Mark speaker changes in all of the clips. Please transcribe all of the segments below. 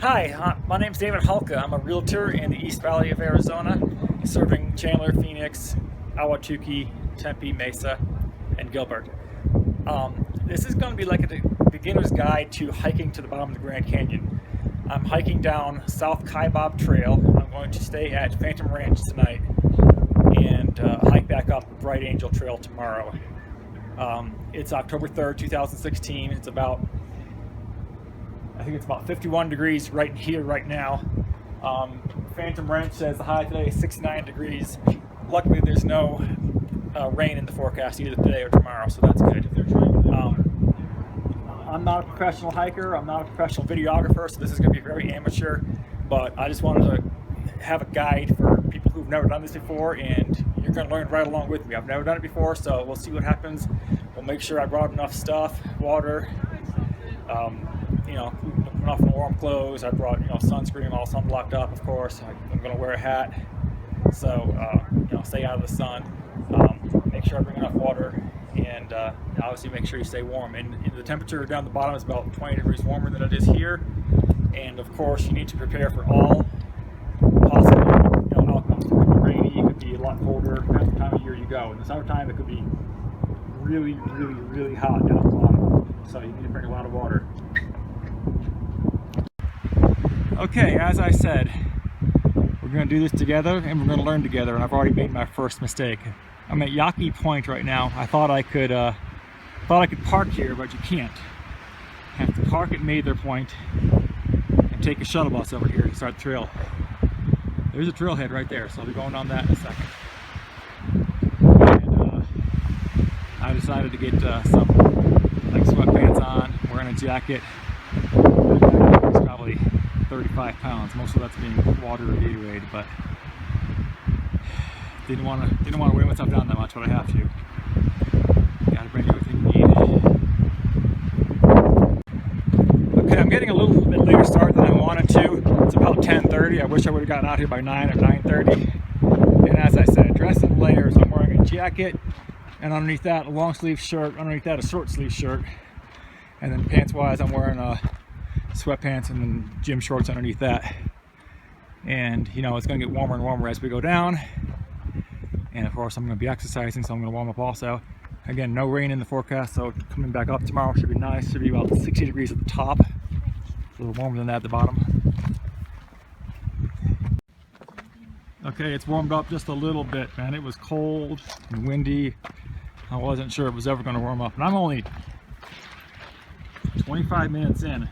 Speaker 1: Hi, my name is David Halka. I'm a realtor in the East Valley of Arizona, serving Chandler, Phoenix, Ahwatukee, Tempe, Mesa, and Gilbert. This is going to be like a beginner's guide to hiking to the bottom of the Grand Canyon. I'm hiking down South Kaibab Trail. I'm going to stay at Phantom Ranch tonight and hike back up Bright Angel Trail tomorrow. It's October 3rd, 2016. I think it's about 51 degrees right here, right now. Phantom Ranch says the high today is 69 degrees. Luckily, there's no rain in the forecast either today or tomorrow, so that's good. I'm not a professional hiker. I'm not a professional videographer, so this is going to be very amateur. But I just wanted to have a guide for people who've never done this before, and you're going to learn right along with me. I've never done it before, so we'll see what happens. We'll make sure I brought enough stuff, water. Enough warm clothes. I brought, sunscreen, all sunblocked up, of course. I'm going to wear a hat, so stay out of the sun. Make sure I bring enough water, and obviously make sure you stay warm. And the temperature down the bottom is about 20 degrees warmer than it is here. And of course, you need to prepare for all possible outcomes. It could be rainy. It could be a lot colder. That's the time of year you go. In the summertime, it could be really, really, really hot down the bottom. So you need to bring a lot of water. Okay, as I said, we're going to do this together and we're going to learn together, and I've already made my first mistake. I'm at Yaqui Point right now. I thought I could park here, but you can't. You have to park at Mather Point and take a shuttle bus over here to start the trail. There's a trailhead right there, so I'll be going on that in a second. And I decided to get some sweatpants on, wearing a jacket. It's probably 35 pounds. Most of that's being water or Gatorade, but didn't want to weigh myself down that much, but I have to. Gotta bring everything you need. Okay, I'm getting a little bit later start than I wanted to. It's about 10:30. I wish I would have gotten out here by 9 or 9:30. And as I said, dress in layers. I'm wearing a jacket, and underneath that a long sleeve shirt, underneath that a short sleeve shirt, and then pants wise I'm wearing a sweatpants and then gym shorts underneath that. And it's going to get warmer and warmer as we go down, and of course I'm going to be exercising, so I'm going to warm up also. Again, no rain in the forecast, so coming back up tomorrow should be nice. Should be about 60 degrees at the top, a little warmer than that at the bottom. Okay, it's warmed up just a little bit, man. It was cold and windy. I wasn't sure it was ever going to warm up, and I'm only 25 minutes in.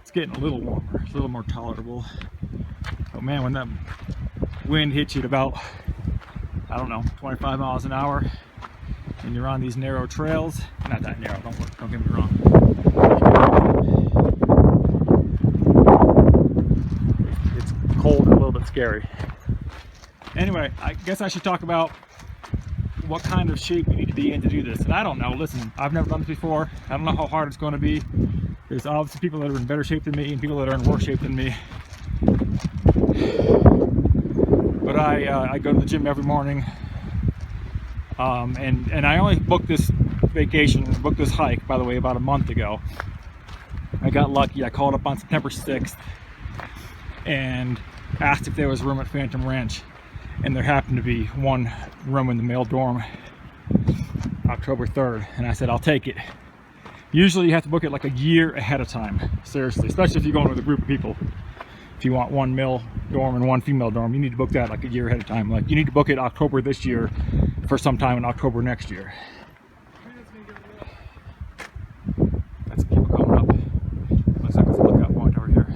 Speaker 1: It's getting a little warmer, a little more tolerable. But man, when that wind hits you at about, 25 miles an hour, and you're on these narrow trails, not that narrow, don't get me wrong. It's cold and a little bit scary. Anyway, I guess I should talk about what kind of shape you need to be in to do this. And I don't know, listen, I've never done this before. I don't know how hard it's going to be. There's obviously people that are in better shape than me and people that are in worse shape than me. But I go to the gym every morning. And I only booked this hike, by the way, about a month ago. I got lucky. I called up on September 6th and asked if there was room at Phantom Ranch. And there happened to be one room in the male dorm October 3rd, and I said I'll take it. Usually you have to book it like a year ahead of time, seriously, especially if you're going with a group of people. If you want one male dorm and one female dorm, you need to book that like a year ahead of time. Like you need to book it October this year for sometime in October next year. That's people coming up. Looks like there's a lookout point over here.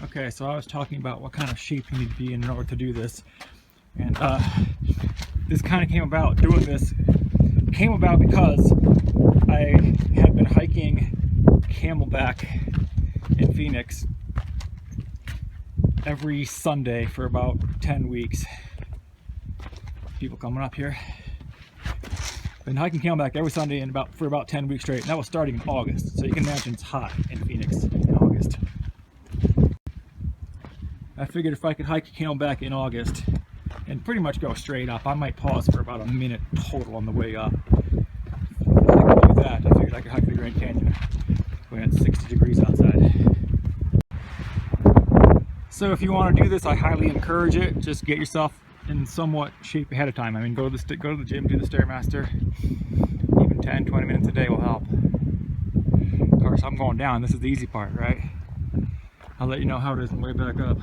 Speaker 1: Okay, so I was talking about what kind of shape you need to be in order to do this, and this kind of came about because I had been hiking Camelback in Phoenix every Sunday for about 10 weeks. People coming up here. Been hiking Camelback every Sunday for about 10 weeks straight, and that was starting in August, so you can imagine it's hot in Phoenix in August. I figured if I could hike Camelback in August, and pretty much go straight up. I might pause for about a minute total on the way up. If I could do that, I figured I could hike the Grand Canyon when it's 60 degrees outside. So if you want to do this, I highly encourage it. Just get yourself in somewhat shape ahead of time. I mean, go to the gym, do the Stairmaster. Even 10-20 minutes a day will help. Of course, I'm going down. This is the easy part, right? I'll let you know how it is on the way back up.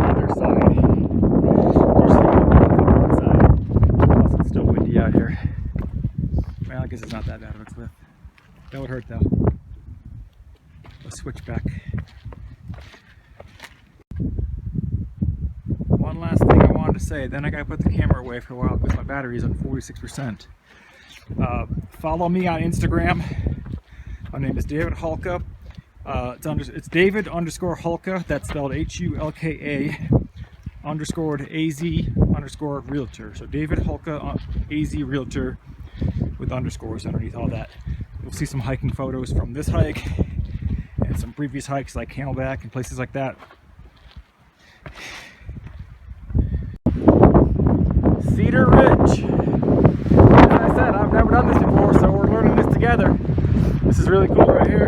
Speaker 1: Other side. Plus, it's still windy out here. Well, I guess it's not that bad of a cliff. That would hurt though. Let's switch back. One last thing I wanted to say, then I gotta put the camera away for a while because my battery is on 46%. Follow me on Instagram. My name is David Hulka. It's David_Hulka. That's spelled Hulka _AZ_realtor. So David Hulka AZ Realtor with underscores underneath all that. You'll see some hiking photos from this hike and some previous hikes like Camelback and places like that. Cedar Ridge. As I said, I've never done this before, so we're learning this together. This is really cool right here.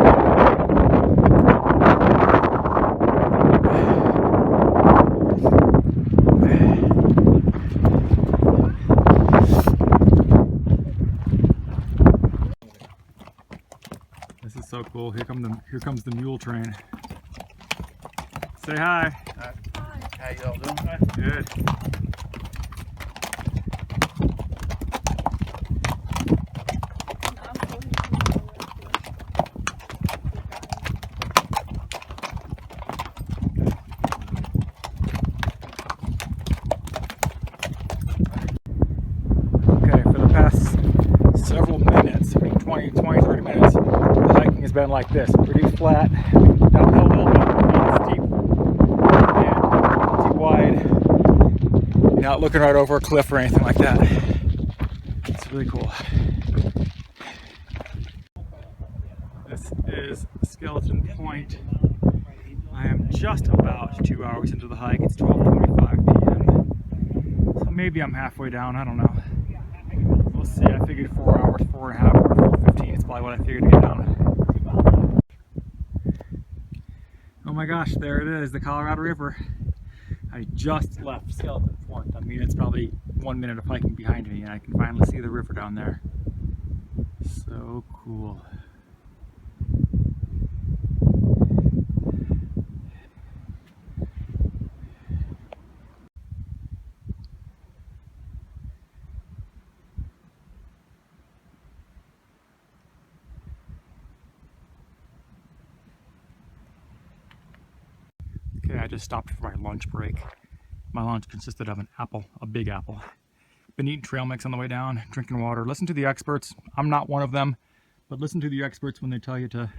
Speaker 1: This is so cool. Here comes the mule train. Say hi.
Speaker 2: Hi. How you all doing?
Speaker 1: Good. Okay, for the past several minutes, 20-30 minutes, the hiking has been like this. Pretty flat, downhill a little bit, not steep, and pretty wide. You're not looking right over a cliff or anything like that. It's really cool. This is Skeleton Point. I am just about 2 hours into the hike. It's 12:25 p.m. So maybe I'm halfway down, I don't know. We'll see. I figured 4 hours, 4.5 or 15 is probably what I figured to get down. Oh my gosh, there it is, the Colorado River. I just left Skeleton Point. I mean, it's probably 1 minute of hiking behind me and I can finally see the river down there. So cool. Okay, I just stopped for my lunch break. My lunch consisted of an apple, a big apple. Been eating trail mix on the way down, drinking water. Listen to the experts. I'm not one of them, but listen to the experts when they tell you to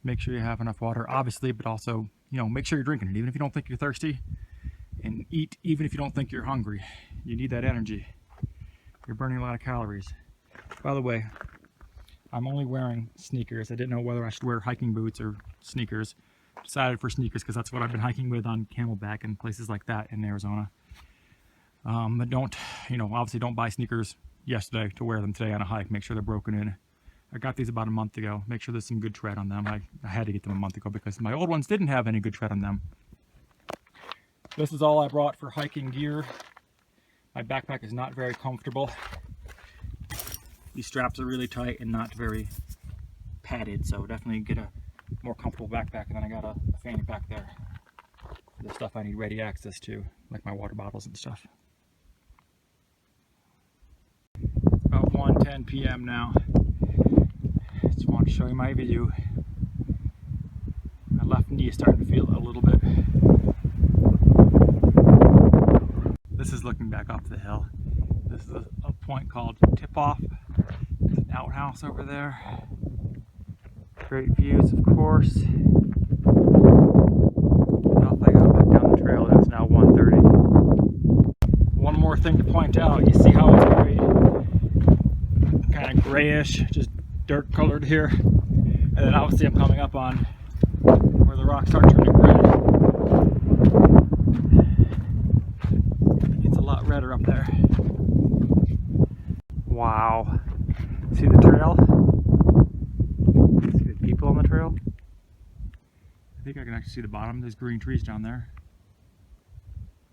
Speaker 1: make sure you have enough water, obviously, but also, you know, make sure you're drinking it, even if you don't think you're thirsty, and eat even if you don't think you're hungry. You need that energy. You're burning a lot of calories. By the way, I'm only wearing sneakers. I didn't know whether I should wear hiking boots or sneakers. Decided for sneakers because that's what I've been hiking with on Camelback and places like that in Arizona. But don't, you know, obviously don't buy sneakers yesterday to wear them today on a hike. Make sure they're broken in. I got these about a month ago. Make sure there's some good tread on them. I had to get them a month ago because my old ones didn't have any good tread on them. This is all I brought for hiking gear. My backpack is not very comfortable. These straps are really tight and not very padded, so definitely get a more comfortable backpack. And then I got a fanny pack there for the stuff I need ready access to, like my water bottles and stuff. It's about 1:10 p.m. now. Just want to show you my view. My left knee is starting to feel it a little bit. This is looking back up the hill. This is a point called Tip Off. There's an outhouse over there. Great views, of course. Off I go back down the trail, and it's now 1:30. One more thing to point out, you see how it's very kind of grayish, just dirt colored here. And then obviously I'm coming up on rocks start turning red. It's a lot redder up there. Wow. See the trail? See the people on the trail? I think I can actually see the bottom. There's green trees down there.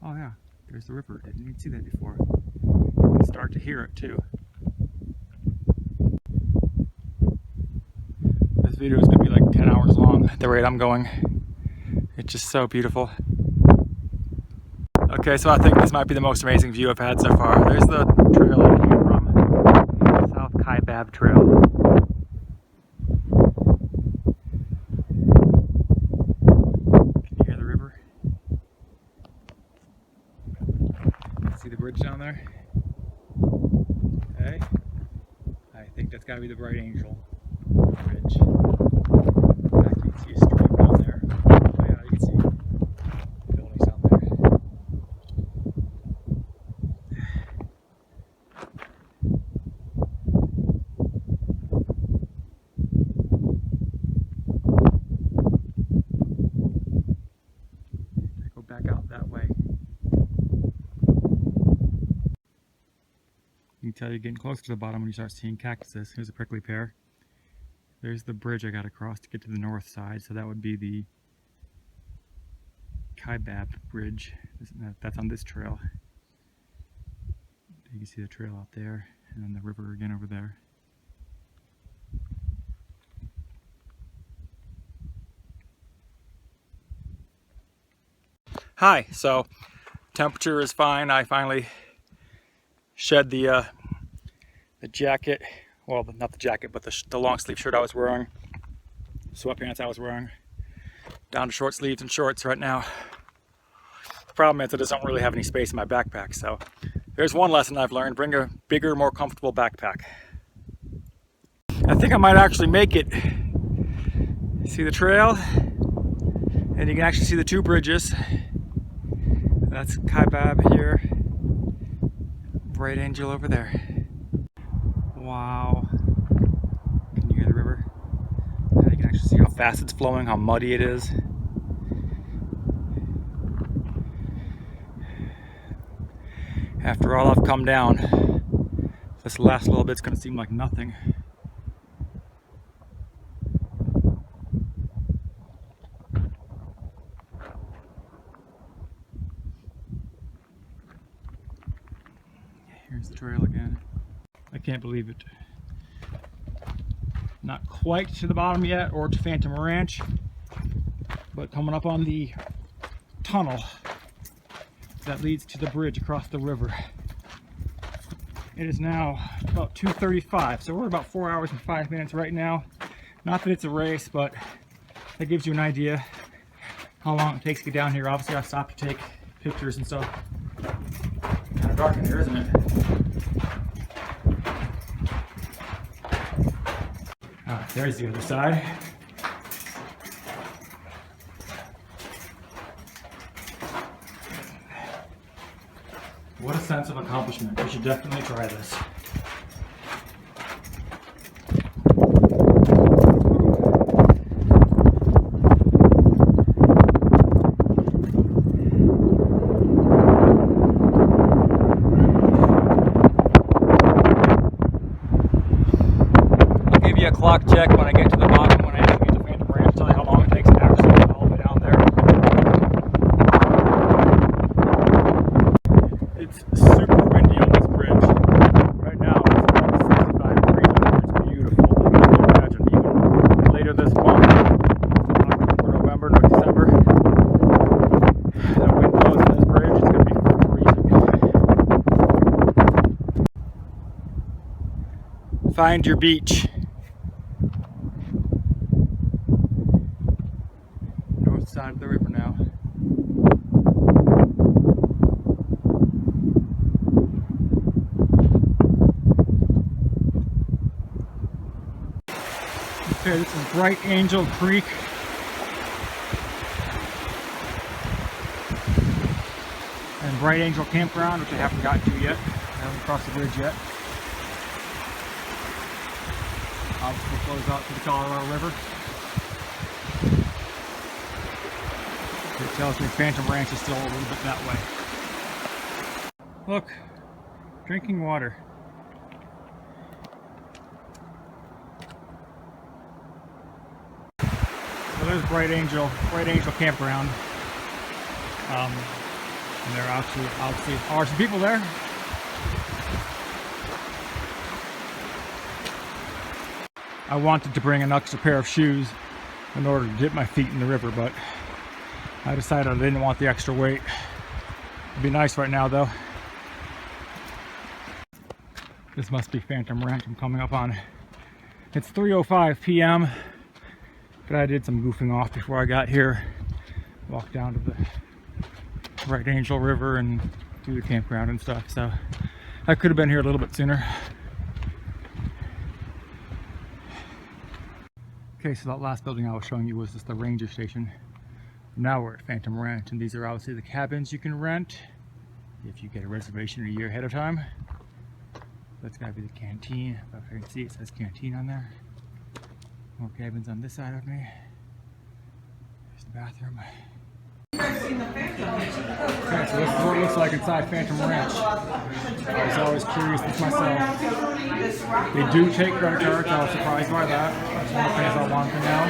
Speaker 1: Oh yeah, there's the river. I didn't even see that before. You can start to hear it too. This video is going to be like 10 hours long at the rate I'm going. It's just so beautiful. Okay, so I think this might be the most amazing view I've had so far. There's the trail I came from. South Kaibab Trail. Can you hear the river? See the bridge down there? Okay. I think that's got to be the Bright Angel Bridge. In fact, you can see a stream down there. Oh yeah, you can see buildings down there. I go back out that way. You can tell you're getting closer to the bottom when you start seeing cactuses. Here's a prickly pear. There's the bridge I got to cross to get to the north side, so that would be the Kaibab Bridge. That's on this trail. You can see the trail out there, and then the river again over there. Hi, so temperature is fine. I finally shed the jacket. Well, not the jacket, but the long sleeve shirt I was wearing, sweatpants I was wearing, down to short sleeves and shorts right now. The problem is I just don't really have any space in my backpack, so there's one lesson I've learned: bring a bigger, more comfortable backpack. I think I might actually make it. See the trail? And you can actually see the two bridges. That's Kaibab here, Bright Angel over there. Wow. Can you hear the river? And you can actually see how fast it's flowing, how muddy it is. After all I've come down, this last little bit's gonna seem like nothing. Here's the trail again. I can't believe it. Not quite to the bottom yet, or to Phantom Ranch, but coming up on the tunnel that leads to the bridge across the river. It is now about 2:35, so we're about 4 hours and 5 minutes right now. Not that it's a race, but that gives you an idea how long it takes to get down here. Obviously I stopped to take pictures and stuff. Kind of dark in here, isn't it? There's the other side. What a sense of accomplishment. We should definitely try this. Clock check when I get to the bottom, when I actually get to Phantom Ranch, tell you how long it takes to actually get all the way down there. It's super windy on this bridge. Right now it's about 65 degrees out there. It's beautiful. I can imagine even later this month, October, November, no December, the wind blows on this bridge, it's going to be freezing. Find your beach. Side of the river now. Okay, this is Bright Angel Creek. And Bright Angel Campground, which I haven't gotten to yet. I haven't crossed the bridge yet. Obviously flows out to the Colorado River. tells me Phantom Ranch is still a little bit that way. Look, drinking water. So there's Bright Angel Campground. And there actually obviously are some people there. I wanted to bring an extra pair of shoes in order to dip my feet in the river, but I decided I didn't want the extra weight. It'd be nice right now though. This must be Phantom Ranch I'm coming up on. It's 3:05 p.m. but I did some goofing off before I got here. Walked down to the Bright Angel River and through the campground and stuff, so I could have been here a little bit sooner. Okay, so that last building I was showing you was just the ranger station. Now we're at Phantom Ranch, and these are obviously the cabins you can rent if you get a reservation a year ahead of time. That's gotta be the canteen. If I can see, it says canteen on there. More cabins on this side of me. There's the bathroom. Okay, so this is what it looks like inside Phantom Ranch. I was always curious with myself. They do take credit cards. I was surprised by that. That's one of the things I want to know.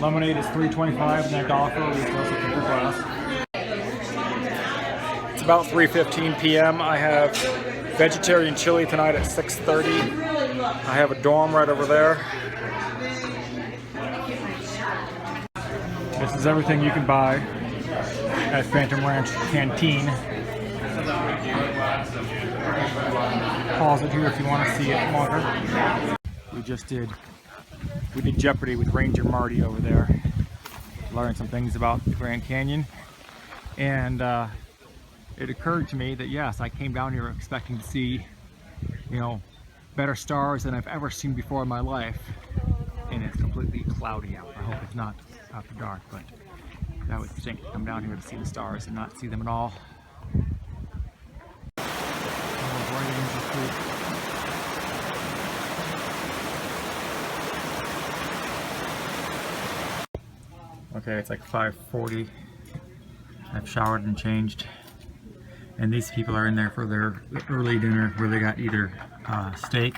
Speaker 1: Lemonade is $3.25 and that dollar is also for glass. It's about 3:15 p.m. I have vegetarian chili tonight at 6:30. I have a dorm right over there. This is everything you can buy at Phantom Ranch Canteen. Pause it here if you want to see it longer. We did Jeopardy with Ranger Marty over there. Learned some things about the Grand Canyon. And it occurred to me that yes, I came down here expecting to see, you know, better stars than I've ever seen before in my life. And it's completely cloudy out. I hope it's not after dark, but that would stink to come down here to see the stars and not see them at all. Bright Angel Creek. Okay, it's like 5:40. I've showered and changed, and these people are in there for their early dinner where they got either steak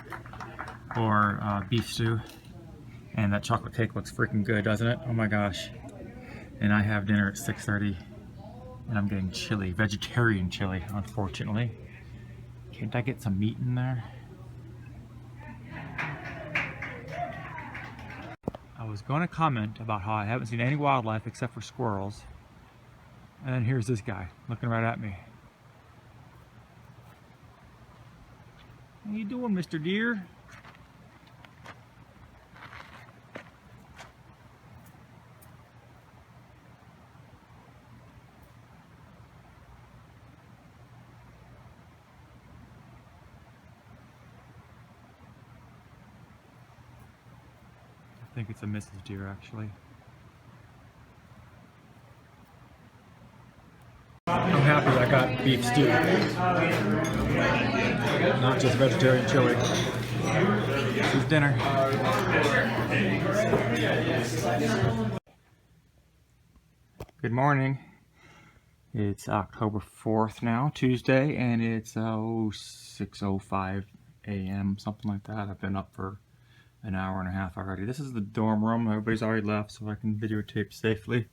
Speaker 1: or beef stew. And that chocolate cake looks freaking good, doesn't it? Oh my gosh. And I have dinner at 6:30 and I'm getting chili, vegetarian chili, unfortunately. Can't I get some meat in there? I was going to comment about how I haven't seen any wildlife except for squirrels. And then here's this guy looking right at me. How you doing, Mr. Deer? I think it's a Mrs. Deer, actually. I'm happy I got beef stew, not just vegetarian chili. This is dinner. Good morning. It's October 4th now, Tuesday, and it's 6:05 a.m., something like that. I've been up for an hour and a half already. This is the dorm room. Everybody's already left, so I can videotape safely.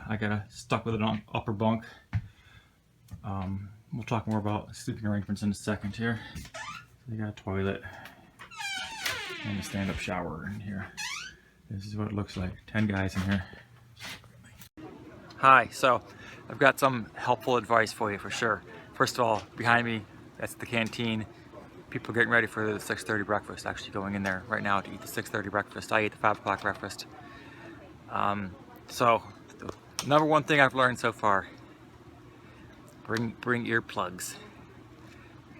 Speaker 1: I got stuck with an upper bunk. We'll talk more about sleeping arrangements in a second here. They got a toilet and a stand-up shower in here. This is what it looks like. 10 guys in here. Hi, so I've got some helpful advice for you for sure. First of all, behind me, that's the canteen. People getting ready for the 6:30 breakfast, actually going in there right now to eat the 6:30 breakfast. I ate the 5 o'clock breakfast. So, the number one thing I've learned so far, bring earplugs.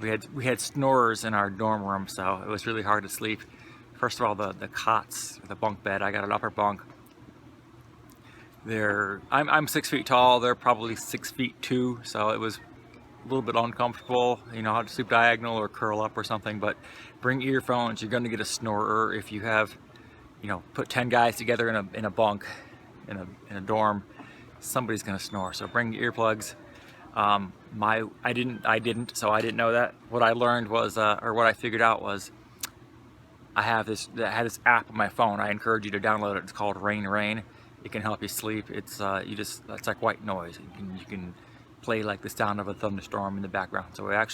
Speaker 1: We had snorers in our dorm room, so it was really hard to sleep. First of all, the cots, the bunk bed, I got an upper bunk. I'm 6 feet tall, they're probably 6 feet 2, so it was a little bit uncomfortable, you know, how to sleep diagonal or curl up or something. But bring earphones. You're going to get a snorer if you have, you know, put 10 guys together in a bunk.
Speaker 3: in a dorm, somebody's gonna snore. So bring your earplugs. I didn't, so I didn't know that. What I learned was, or what I figured out was, I had this app on my phone. I encourage you to download it. It's called Rain Rain. It can help you sleep. It's it's like white noise. You can play like the sound of a thunderstorm in the background. So I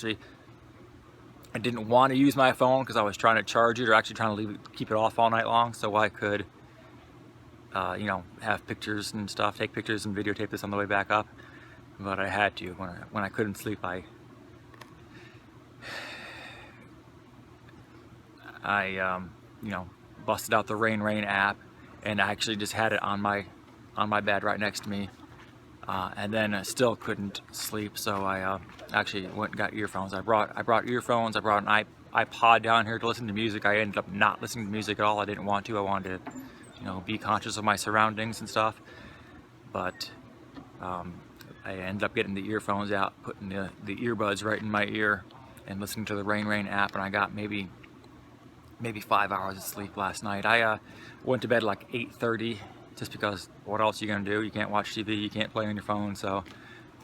Speaker 3: didn't want to use my phone because I was trying to charge it, or actually trying to keep it off all night long, so I could, you know, have pictures and stuff, take pictures and videotape this on the way back up. But I had to when I couldn't sleep. I you know, busted out the Rain Rain app, and I actually just had it on my bed right next to me, and then I still couldn't sleep. So I actually went and got earphones. I brought earphones. I brought an iPod down here to listen to music. I ended up not listening to music at all. I didn't want to. I wanted to, you know, be conscious of my surroundings and stuff. But I ended up getting the earphones out, putting the earbuds right in my ear, and listening to the Rain Rain app, and I got maybe 5 hours of sleep last night. I went to bed like 8:30, just because what else are you gonna do? You can't watch TV, you can't play on your phone, so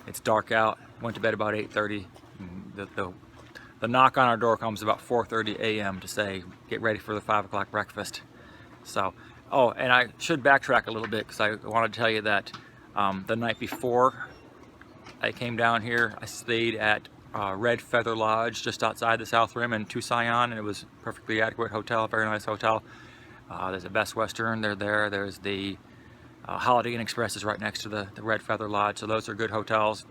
Speaker 3: it's dark out. Went to bed about 8:30. The knock on our door comes about 4:30 a.m. to say, get ready for the 5 o'clock breakfast. So, oh, and I should backtrack a little bit, because I wanted to tell you that the night before I came down here, I stayed at Red Feather Lodge just outside the South Rim in Tucson, and it was a perfectly adequate hotel, very nice hotel. There's a Best Western, they're there. There's the Holiday Inn Express is right next to the Red Feather Lodge, so those are good hotels.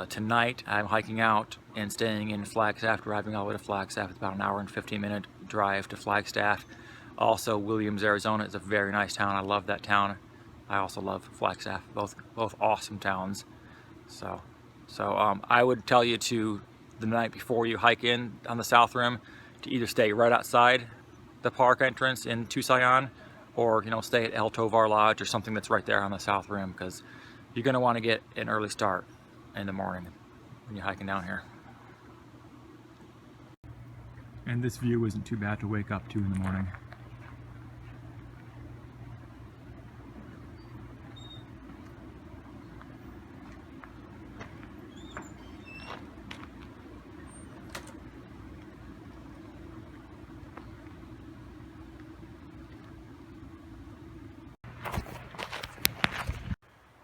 Speaker 3: Tonight I'm hiking out and staying in Flagstaff, driving all the way to Flagstaff. It's about an hour and 15-minute drive to Flagstaff. Also, Williams, Arizona is a very nice town. I love that town. I also love Flagstaff, both awesome towns. So I would tell you to, the night before you hike in on the South Rim, to either stay right outside the park entrance in Tucson, or, you know, stay at El Tovar Lodge or something that's right there on the South Rim, because you're going to want to get an early start in the morning when you're hiking down here.
Speaker 1: And this view isn't too bad to wake up to in the morning.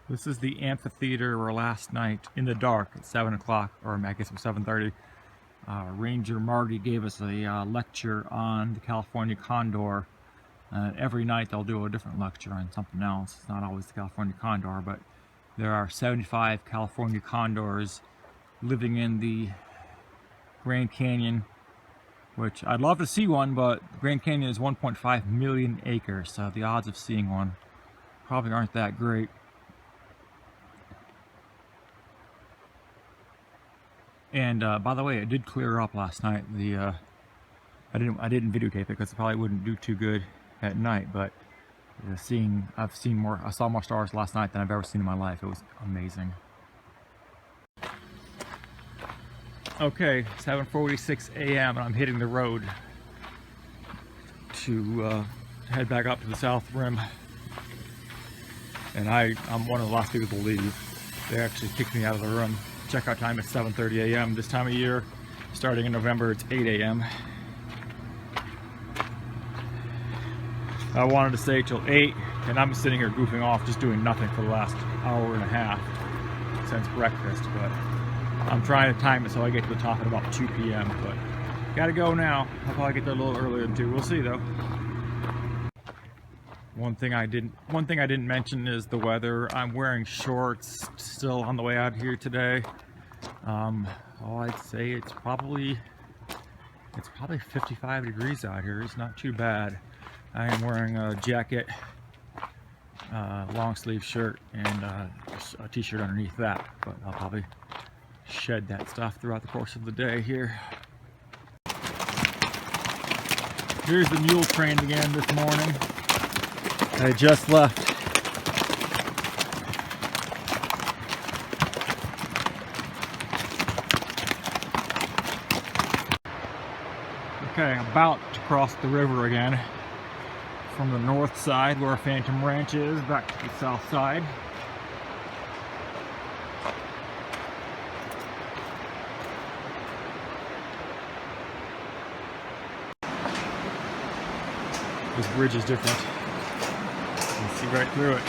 Speaker 1: This is the amphitheater where last night, in the dark, at 7 o'clock, or I guess it was 7:30, Ranger Marty gave us a lecture on the California condor. Every night they'll do a different lecture on something else. It's not always the California condor, but there are 75 California condors living in the Grand Canyon, which I'd love to see one, but the Grand Canyon is 1.5 million acres, so the odds of seeing one probably aren't that great. And by the way, it did clear up last night. I didn't videotape it because it probably wouldn't do too good at night. But I saw more stars last night than I've ever seen in my life. It was amazing. Okay, 7:46 a.m. and I'm hitting the road to head back up to the South Rim. And I'm one of the last people to leave. They actually kicked me out of the room. Checkout time is 7:30 a.m. This time of year, starting in November, it's 8 a.m. I wanted to stay till 8, and I'm sitting here goofing off, just doing nothing for the last hour and a half since breakfast. But I'm trying to time it so I get to the top at about 2 p.m. But gotta go now. I'll probably get there a little earlier than 2. We'll see though. One thing I didn't mention is the weather. I'm wearing shorts still on the way out here today. I'd say it's probably 55 degrees out here. It's not too bad. I am wearing a jacket, long sleeve shirt, and a t-shirt underneath that. But I'll probably shed that stuff throughout the course of the day here. Here's the mule train again this morning. I just left. Okay, I'm about to cross the river again. from the north side where Phantom Ranch is back to the south side. This bridge is different. You can see right through it.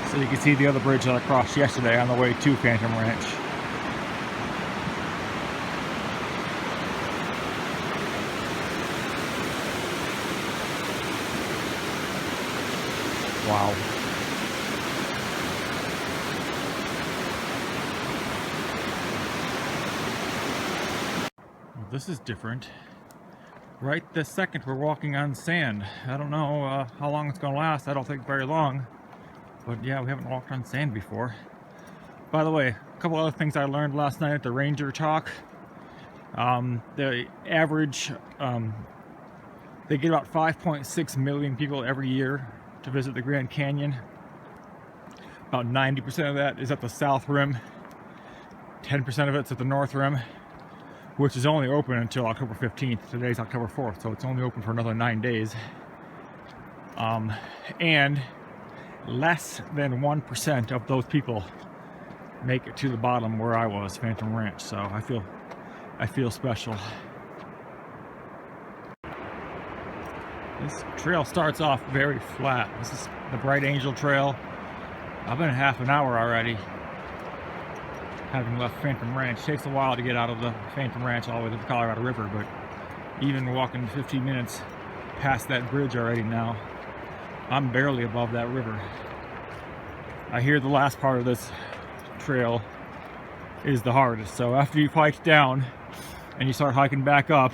Speaker 1: So you can see the other bridge that I crossed yesterday on the way to Phantom Ranch. Wow. Well, this is different. Right this second we're walking on sand. I don't know how long it's going to last. I don't think very long. But yeah, we haven't walked on sand before. By the way, a couple other things I learned last night at the Ranger Talk. The average, they get about 5.6 million people every year to visit the Grand Canyon. About 90% of that is at the South Rim. 10% of it's at the North Rim, which is only open until October 15th. Today's October 4th, so it's only open for another 9 days. And less than 1% of those people make it to the bottom where I was, Phantom Ranch. So I feel special. This trail starts off very flat. This is the Bright Angel Trail. I've been half an hour already, having left Phantom Ranch. It takes a while to get out of the Phantom Ranch all the way to the Colorado River, but even walking 15 minutes past that bridge already now, I'm barely above that river. I hear the last part of this trail is the hardest. So after you've hiked down and you start hiking back up,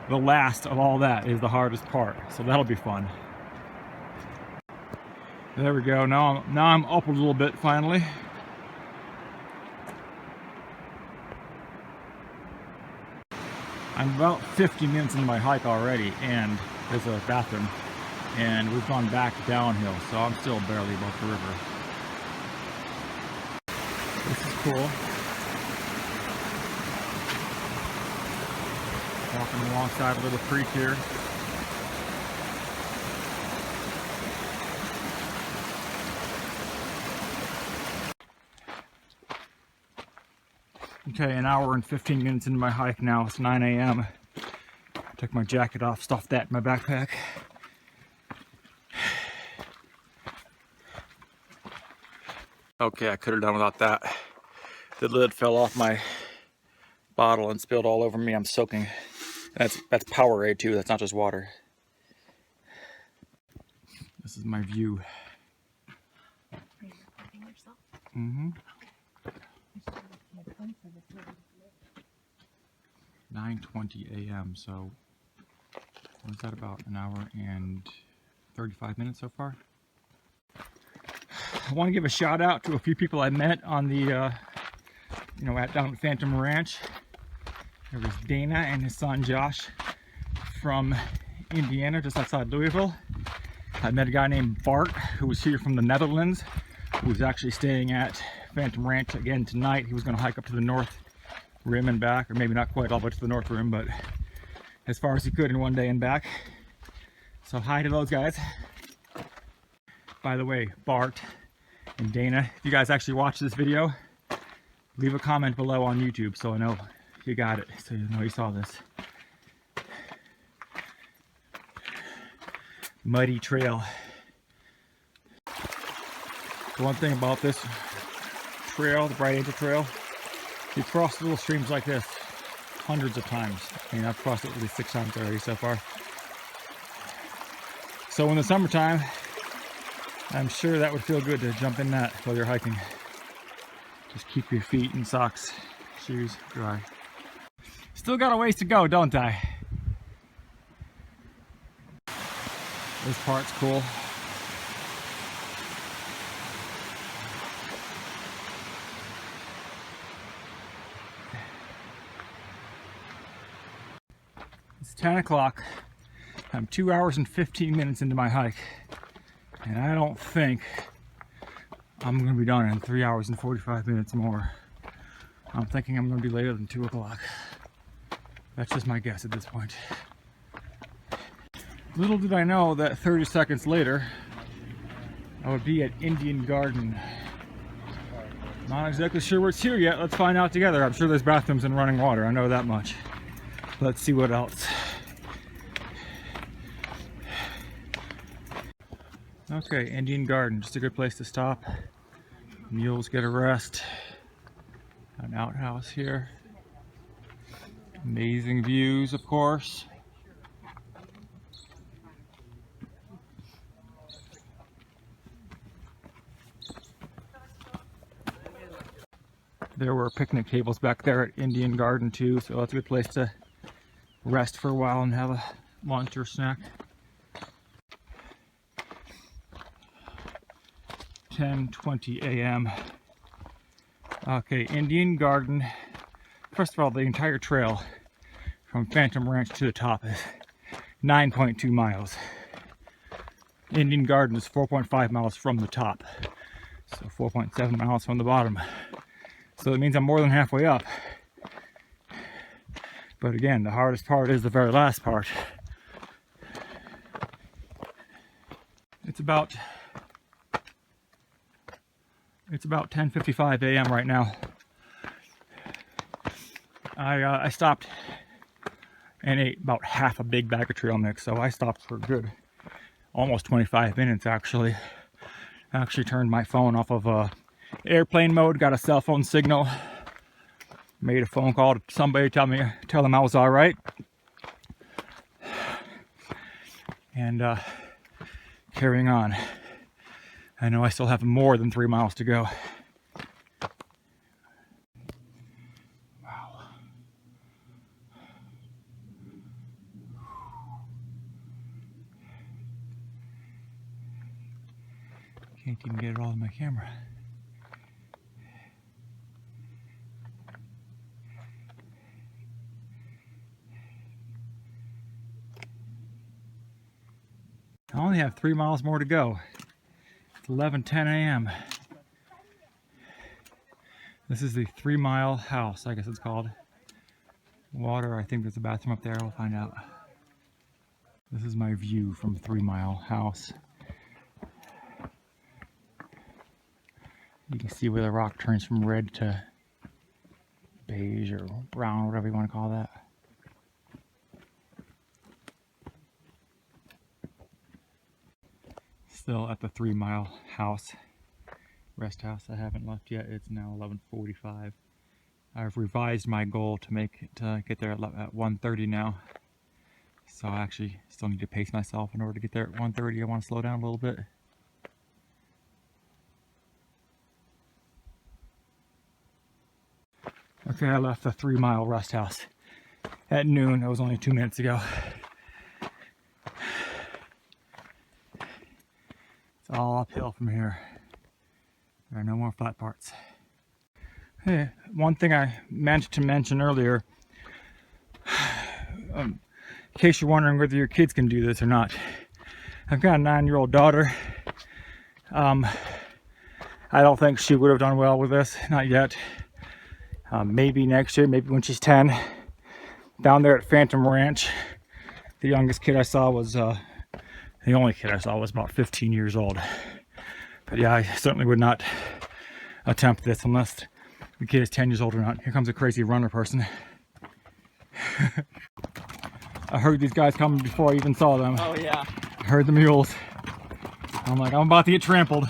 Speaker 1: the last of all that is the hardest part. So that'll be fun. There we go. Now I'm up a little bit finally. I'm about 50 minutes into my hike already, and there's a bathroom, and we've gone back downhill, so I'm still barely above the river. This is cool. Walking alongside a little creek here. Okay, an hour and 15 minutes into my hike now. It's 9 a.m. Took my jacket off, stuffed that in my backpack. Okay, I could have done without that. The lid fell off my bottle and spilled all over me. I'm soaking. That's Powerade too. That's not just water. This is my view.
Speaker 4: Are you recording yourself?
Speaker 1: Mm-hmm. 9:20 a.m. So what's that, about an hour and 35 minutes so far? I want to give a shout out to a few people I met on the down at Phantom Ranch. There was Dana and his son Josh from Indiana, just outside Louisville. I met a guy named Bart who was here from the Netherlands, who was actually staying at Phantom Ranch again tonight. He was going to hike up to the North Rim and back, or maybe not quite all the way to the North Rim, but as far as he could in one day and back. So hi to those guys. By the way, Bart and Dana, if you guys actually watch this video, leave a comment below on YouTube so I know you got it, so you know you saw this. Muddy trail. The one thing about this trail, the Bright Angel Trail, you cross little streams like this hundreds of times. I mean, I've crossed it at least 6 times already so far. So in the summertime, I'm sure that would feel good to jump in that while you're hiking. Just keep your feet and socks, shoes dry. Still got a ways to go, don't I? This part's cool. It's 10 o'clock. I'm 2 hours and 15 minutes into my hike, and I don't think I'm gonna be done in 3 hours and 45 minutes more. I'm thinking I'm gonna be later than 2 o'clock. That's just my guess at this point. Little did I know that 30 seconds later, I would be at Indian Garden. Not exactly sure what's here yet. Let's find out together. I'm sure there's bathrooms and running water. I know that much. Let's see what else. Okay, Indian Garden. Just a good place to stop. Mules get a rest. An outhouse here. Amazing views, of course. There were picnic tables back there at Indian Garden too, so that's a good place to rest for a while and have a lunch or snack. 10:20 a.m. Okay, Indian Garden. First of all, the entire trail from Phantom Ranch to the top is 9.2 miles. Indian Garden is 4.5 miles from the top, so 4.7 miles from the bottom. So it means I'm more than halfway up. But again, the hardest part is the very last part. It's about 10:55 a.m. right now. I stopped and ate about half a big bag of trail mix, so I stopped for a good almost 25 minutes actually. I actually turned my phone off of airplane mode, got a cell phone signal, made a phone call to somebody, tell them I was all right, and carrying on. I know I still have more than 3 miles to go. Wow. Can't even get it all in my camera. I only have 3 miles more to go. It's 11:10 a.m. This is the 3 Mile House, I guess it's called. Water, I think there's a bathroom up there, we'll find out. This is my view from 3 Mile House. You can see where the rock turns from red to beige or brown, whatever you want to call that. Still at the 3 Mile House, rest house. I haven't left yet. It's now 11:45. I've revised my goal to make it get there at 1:30 now. So I actually still need to pace myself in order to get there at 1:30. I want to slow down a little bit. Okay, I left the 3 Mile rest house at noon. That was only 2 minutes ago. It's all uphill from here. There are no more flat parts. Hey, one thing I meant to mention earlier, in case you're wondering whether your kids can do this or not, I've got a 9-year-old daughter. I don't think she would have done well with this, not yet. Maybe next year, maybe when she's 10. Down there at Phantom Ranch, the youngest kid I saw was, the only kid I saw was about 15 years old. But yeah, I certainly would not attempt this unless the kid is 10 years old or not. Here comes a crazy runner person. I heard these guys coming before I even saw them.
Speaker 3: Oh yeah.
Speaker 1: I heard the mules. I'm like, I'm about to get trampled.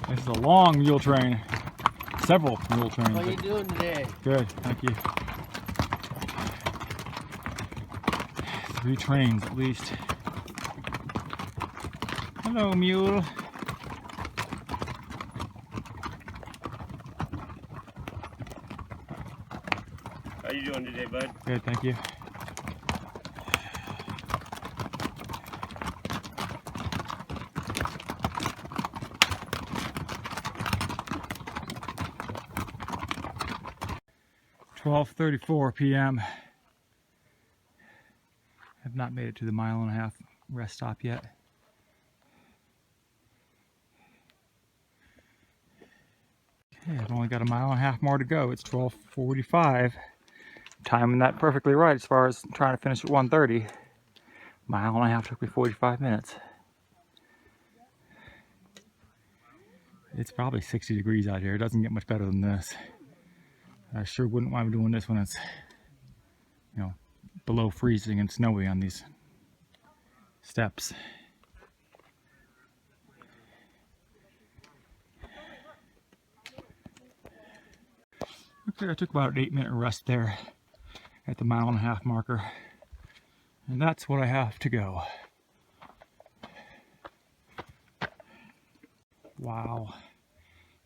Speaker 1: This is a long mule train. Several mule trains.
Speaker 2: What are you doing today?
Speaker 1: Good, thank you. 3 trains at least. Hello, mule.
Speaker 2: How you doing today, bud?
Speaker 1: Good, thank you. (12:34 p.m.) not made it to the 1.5 mile rest stop yet. Okay, I've only got 1.5 miles more to go. It's 12:45. Timing that perfectly right as far as trying to finish at 1:30. 1.5 miles took me 45 minutes. It's probably 60 degrees out here. It doesn't get much better than this. I sure wouldn't want to be doing this when it's, you know, below freezing and snowy on these steps. Okay, I took about an 8-minute rest there at the 1.5 mile marker. And that's what I have to go. Wow.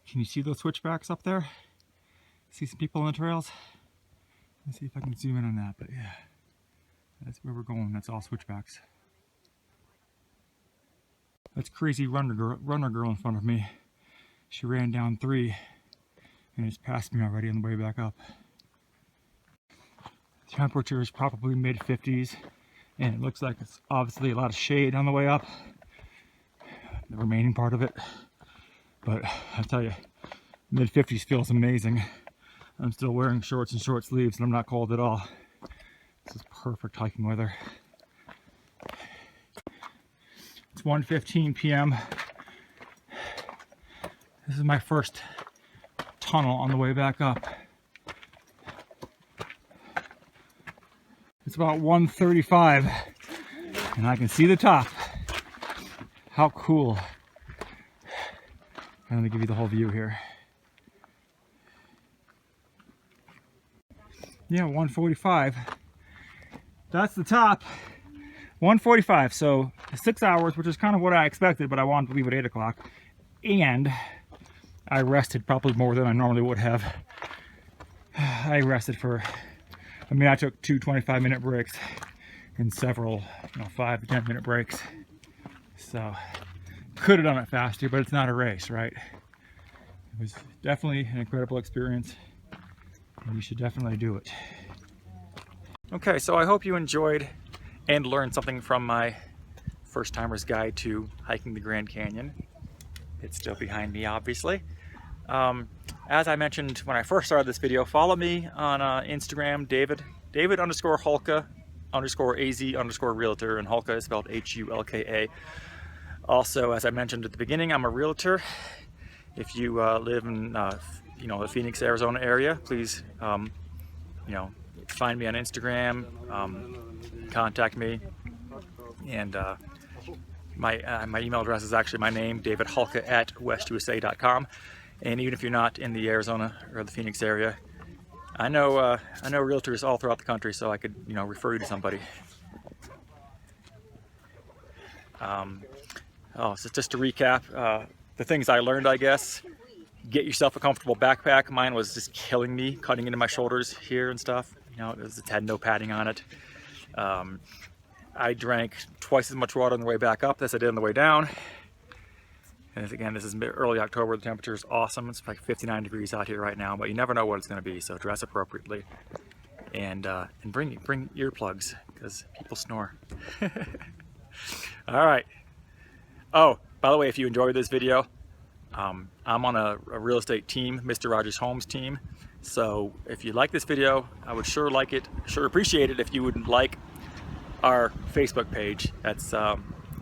Speaker 1: Can you see those switchbacks up there? See some people on the trails? Let's see if I can zoom in on that, but yeah. That's where we're going. That's all switchbacks. That's crazy runner girl in front of me. She ran down 3 and it's passed me already on the way back up. The temperature is probably mid-50s and it looks like it's obviously a lot of shade on the way up. The remaining part of it. But I tell you, mid-50s feels amazing. I'm still wearing shorts and short sleeves and I'm not cold at all. This is perfect hiking weather. It's 1:15 p.m. This is my first tunnel on the way back up. It's about 1:35 and I can see the top. How cool. I'm going to give you the whole view here. Yeah, 1:45. That's the top. 1:45, so 6 hours, which is kind of what I expected, but I wanted to leave at 8 o'clock. And I rested probably more than I normally would have. I rested for, I mean, I took 2 25-minute breaks and several, 5 to 10-minute breaks. So, could have done it faster, but it's not a race, right? It was definitely an incredible experience, and you should definitely do it. Okay, so I hope you enjoyed and learned something from my first timer's guide to hiking the Grand Canyon. It's still behind me, obviously. As I mentioned when I first started this video, follow me on Instagram, David_Hulka_AZ_realtor, and Hulka is spelled Hulka. Also, as I mentioned at the beginning, I'm a realtor. If you live in the Phoenix, Arizona area, please find me on Instagram, contact me, and my email address is actually my name, davidhulka@westusa.com. And even if you're not in the Arizona or the Phoenix area, I know realtors all throughout the country, so I could refer you to somebody. So just to recap, the things I learned, I guess: get yourself a comfortable backpack. Mine was just killing me, cutting into my shoulders here and stuff. It had no padding on it. I drank twice as much water on the way back up as I did on the way down. And again, this is early October. The temperature is awesome. It's like 59 degrees out here right now, but you never know what it's going to be. So dress appropriately, and bring earplugs because people snore. All right. Oh, by the way, if you enjoyed this video, I'm on a real estate team, Mr. Rogers Homes team. So if you like this video, I would sure appreciate it if you would like our Facebook page. That's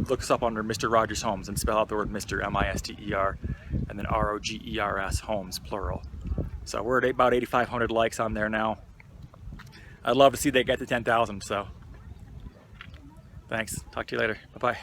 Speaker 1: look us up under Mr. Rogers Homes and spell out the word Mr. M-I-S-T-E-R and then R-O-G-E-R-S Homes, plural. So we're at about 8,500 likes on there now. I'd love to see they get to 10,000. So thanks. Talk to you later. Bye-bye.